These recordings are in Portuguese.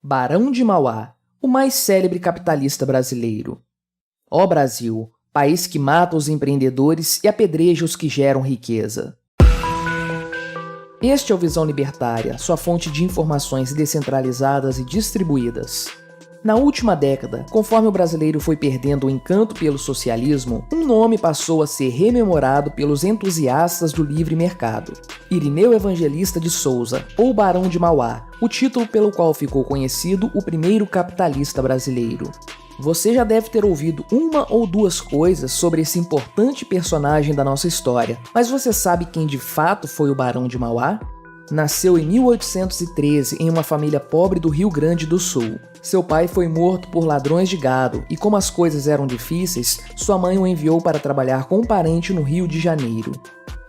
Barão de Mauá, o mais célebre capitalista brasileiro. Ó Brasil, país que mata os empreendedores e apedreja os que geram riqueza. Este é o Visão Libertária, sua fonte de informações descentralizadas e distribuídas. Na última década, conforme o brasileiro foi perdendo o encanto pelo socialismo, um nome passou a ser rememorado pelos entusiastas do livre mercado. Irineu Evangelista de Souza, ou Barão de Mauá, o título pelo qual ficou conhecido o primeiro capitalista brasileiro. Você já deve ter ouvido uma ou duas coisas sobre esse importante personagem da nossa história, mas você sabe quem de fato foi o Barão de Mauá? Nasceu em 1813 em uma família pobre do Rio Grande do Sul. Seu pai foi morto por ladrões de gado e, como as coisas eram difíceis, sua mãe o enviou para trabalhar com um parente no Rio de Janeiro.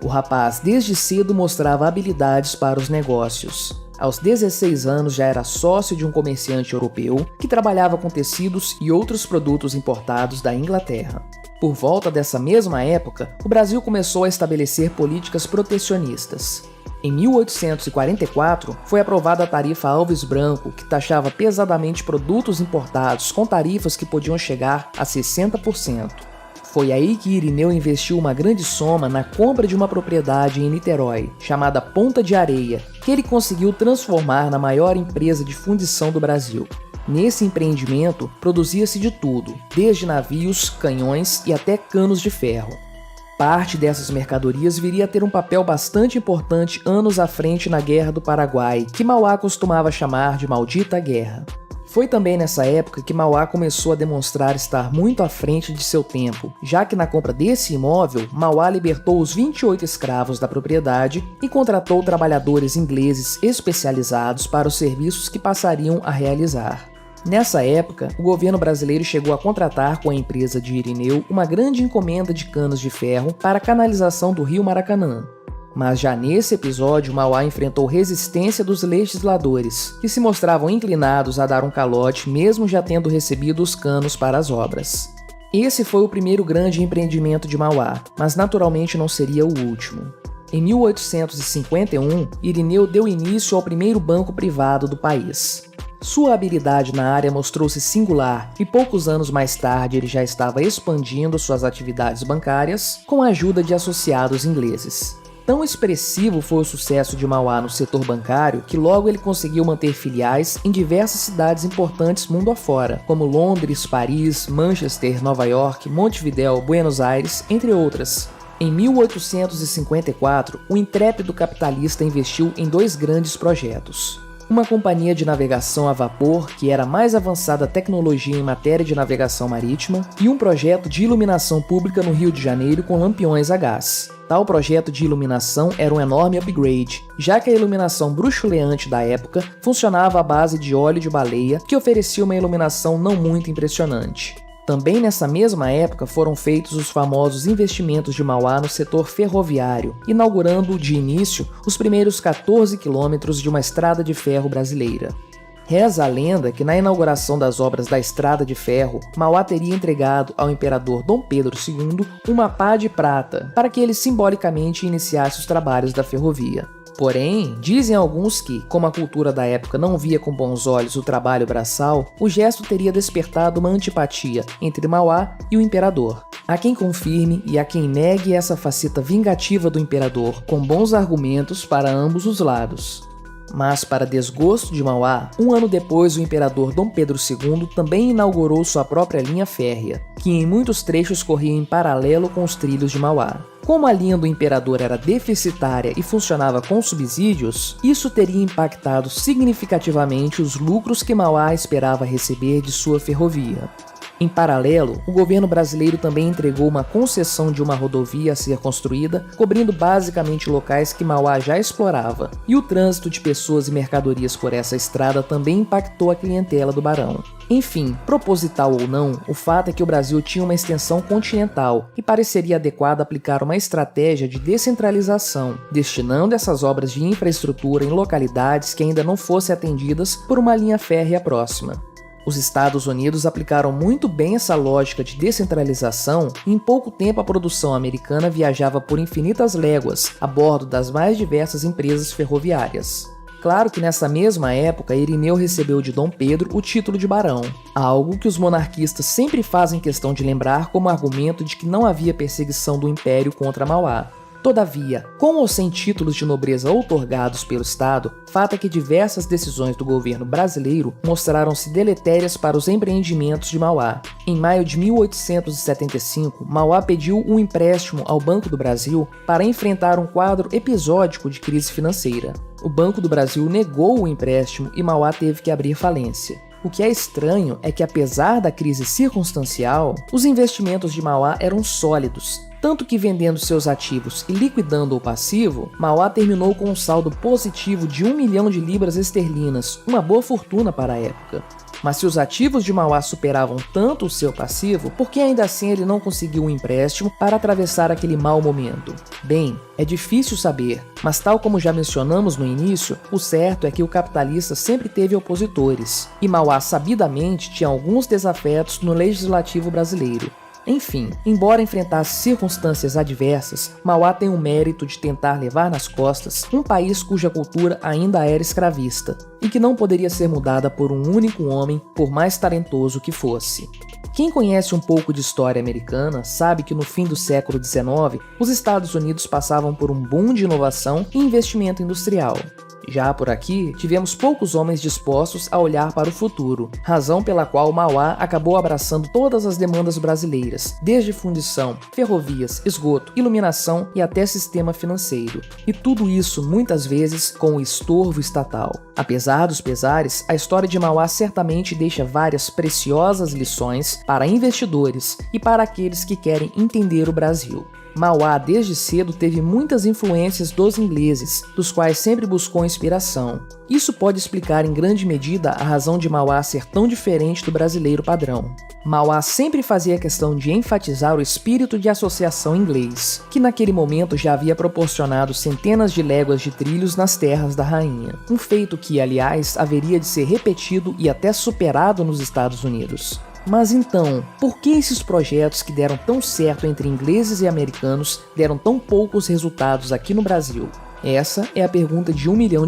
O rapaz desde cedo mostrava habilidades para os negócios. Aos 16 anos já era sócio de um comerciante europeu que trabalhava com tecidos e outros produtos importados da Inglaterra. Por volta dessa mesma época, o Brasil começou a estabelecer políticas protecionistas. Em 1844, foi aprovada a Tarifa Alves Branco, que taxava pesadamente produtos importados com tarifas que podiam chegar a 60%. Foi aí que Irineu investiu uma grande soma na compra de uma propriedade em Niterói, chamada Ponta de Areia, que ele conseguiu transformar na maior empresa de fundição do Brasil. Nesse empreendimento, produzia-se de tudo, desde navios, canhões e até canos de ferro. Parte dessas mercadorias viria a ter um papel bastante importante anos à frente na Guerra do Paraguai, que Mauá costumava chamar de Maldita Guerra. Foi também nessa época que Mauá começou a demonstrar estar muito à frente de seu tempo, já que na compra desse imóvel, Mauá libertou os 28 escravos da propriedade e contratou trabalhadores ingleses especializados para os serviços que passariam a realizar. Nessa época, o governo brasileiro chegou a contratar com a empresa de Irineu uma grande encomenda de canos de ferro para a canalização do rio Maracanã. Mas já nesse episódio, Mauá enfrentou resistência dos legisladores, que se mostravam inclinados a dar um calote mesmo já tendo recebido os canos para as obras. Esse foi o primeiro grande empreendimento de Mauá, mas naturalmente não seria o último. Em 1851, Irineu deu início ao primeiro banco privado do país. Sua habilidade na área mostrou-se singular e poucos anos mais tarde ele já estava expandindo suas atividades bancárias com a ajuda de associados ingleses. Tão expressivo foi o sucesso de Mauá no setor bancário que logo ele conseguiu manter filiais em diversas cidades importantes mundo afora, como Londres, Paris, Manchester, Nova York, Montevidéu, Buenos Aires, entre outras. Em 1854, o intrépido capitalista investiu em dois grandes projetos. Uma companhia de navegação a vapor, que era a mais avançada tecnologia em matéria de navegação marítima, e um projeto de iluminação pública no Rio de Janeiro com lampiões a gás. Tal projeto de iluminação era um enorme upgrade, já que a iluminação bruxuleante da época funcionava à base de óleo de baleia, que oferecia uma iluminação não muito impressionante. Também nessa mesma época foram feitos os famosos investimentos de Mauá no setor ferroviário, inaugurando, de início, os primeiros 14 quilômetros de uma estrada de ferro brasileira. Reza a lenda que na inauguração das obras da estrada de ferro, Mauá teria entregado ao imperador Dom Pedro II uma pá de prata, para que ele simbolicamente iniciasse os trabalhos da ferrovia. Porém, dizem alguns que, como a cultura da época não via com bons olhos o trabalho braçal, o gesto teria despertado uma antipatia entre Mauá e o imperador. Há quem confirme e há quem negue essa faceta vingativa do imperador, com bons argumentos para ambos os lados. Mas, para desgosto de Mauá, um ano depois o imperador Dom Pedro II também inaugurou sua própria linha férrea, que em muitos trechos corria em paralelo com os trilhos de Mauá. Como a linha do imperador era deficitária e funcionava com subsídios, isso teria impactado significativamente os lucros que Mauá esperava receber de sua ferrovia. Em paralelo, o governo brasileiro também entregou uma concessão de uma rodovia a ser construída, cobrindo basicamente locais que Mauá já explorava, e o trânsito de pessoas e mercadorias por essa estrada também impactou a clientela do Barão. Enfim, proposital ou não, o fato é que o Brasil tinha uma extensão continental e pareceria adequado aplicar uma estratégia de descentralização, destinando essas obras de infraestrutura em localidades que ainda não fossem atendidas por uma linha férrea próxima. Os Estados Unidos aplicaram muito bem essa lógica de descentralização e em pouco tempo a produção americana viajava por infinitas léguas a bordo das mais diversas empresas ferroviárias. Claro que nessa mesma época, Irineu recebeu de Dom Pedro o título de barão, algo que os monarquistas sempre fazem questão de lembrar como argumento de que não havia perseguição do Império contra Mauá. Todavia, com ou sem títulos de nobreza outorgados pelo Estado, fato é que diversas decisões do governo brasileiro mostraram-se deletérias para os empreendimentos de Mauá. Em maio de 1875, Mauá pediu um empréstimo ao Banco do Brasil para enfrentar um quadro episódico de crise financeira. O Banco do Brasil negou o empréstimo e Mauá teve que abrir falência. O que é estranho é que, apesar da crise circunstancial, os investimentos de Mauá eram sólidos, tanto que, vendendo seus ativos e liquidando o passivo, Mauá terminou com um saldo positivo de 1 milhão de libras esterlinas, uma boa fortuna para a época. Mas se os ativos de Mauá superavam tanto o seu passivo, por que ainda assim ele não conseguiu um empréstimo para atravessar aquele mau momento? Bem, é difícil saber, mas tal como já mencionamos no início, o certo é que o capitalista sempre teve opositores, e Mauá sabidamente tinha alguns desafetos no legislativo brasileiro. Enfim, embora enfrentasse circunstâncias adversas, Mauá tem o mérito de tentar levar nas costas um país cuja cultura ainda era escravista e que não poderia ser mudada por um único homem, por mais talentoso que fosse. Quem conhece um pouco de história americana sabe que no fim do século XIX, os Estados Unidos passavam por um boom de inovação e investimento industrial. Já por aqui, tivemos poucos homens dispostos a olhar para o futuro, razão pela qual Mauá acabou abraçando todas as demandas brasileiras, desde fundição, ferrovias, esgoto, iluminação e até sistema financeiro. E tudo isso, muitas vezes, com o estorvo estatal. Apesar dos pesares, a história de Mauá certamente deixa várias preciosas lições para investidores e para aqueles que querem entender o Brasil. Mauá desde cedo teve muitas influências dos ingleses, dos quais sempre buscou inspiração. Isso pode explicar em grande medida a razão de Mauá ser tão diferente do brasileiro padrão. Mauá sempre fazia questão de enfatizar o espírito de associação inglês, que naquele momento já havia proporcionado centenas de léguas de trilhos nas terras da rainha, um feito que, aliás, haveria de ser repetido e até superado nos Estados Unidos. Mas então, por que esses projetos que deram tão certo entre ingleses e americanos deram tão poucos resultados aqui no Brasil? Essa é a pergunta de $1 milhão.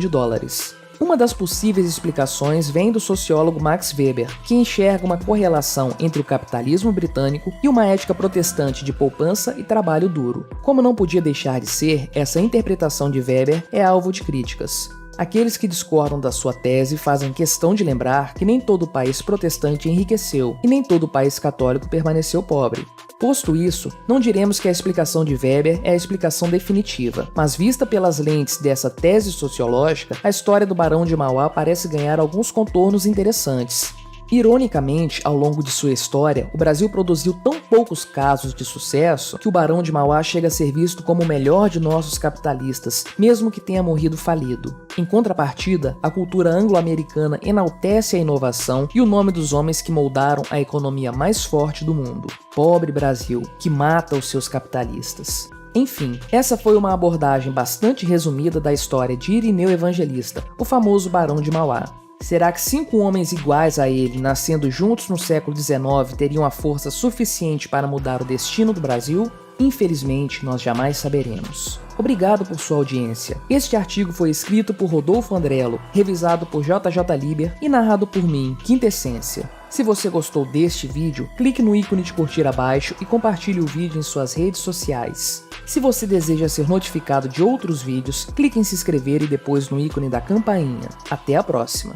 Uma das possíveis explicações vem do sociólogo Max Weber, que enxerga uma correlação entre o capitalismo britânico e uma ética protestante de poupança e trabalho duro. Como não podia deixar de ser, essa interpretação de Weber é alvo de críticas. Aqueles que discordam da sua tese fazem questão de lembrar que nem todo país protestante enriqueceu e nem todo país católico permaneceu pobre. Posto isso, não diremos que a explicação de Weber é a explicação definitiva, mas vista pelas lentes dessa tese sociológica, a história do Barão de Mauá parece ganhar alguns contornos interessantes. Ironicamente, ao longo de sua história, o Brasil produziu tão poucos casos de sucesso que o Barão de Mauá chega a ser visto como o melhor de nossos capitalistas, mesmo que tenha morrido falido. Em contrapartida, a cultura anglo-americana enaltece a inovação e o nome dos homens que moldaram a economia mais forte do mundo. Pobre Brasil, que mata os seus capitalistas. Enfim, essa foi uma abordagem bastante resumida da história de Irineu Evangelista, o famoso Barão de Mauá. Será que 5 homens iguais a ele, nascendo juntos no século XIX, teriam a força suficiente para mudar o destino do Brasil? Infelizmente, nós jamais saberemos. Obrigado por sua audiência. Este artigo foi escrito por Rodolfo Andrello, revisado por JJ Liber e narrado por mim, Quintessência. Se você gostou deste vídeo, clique no ícone de curtir abaixo e compartilhe o vídeo em suas redes sociais. Se você deseja ser notificado de outros vídeos, clique em se inscrever e depois no ícone da campainha. Até a próxima!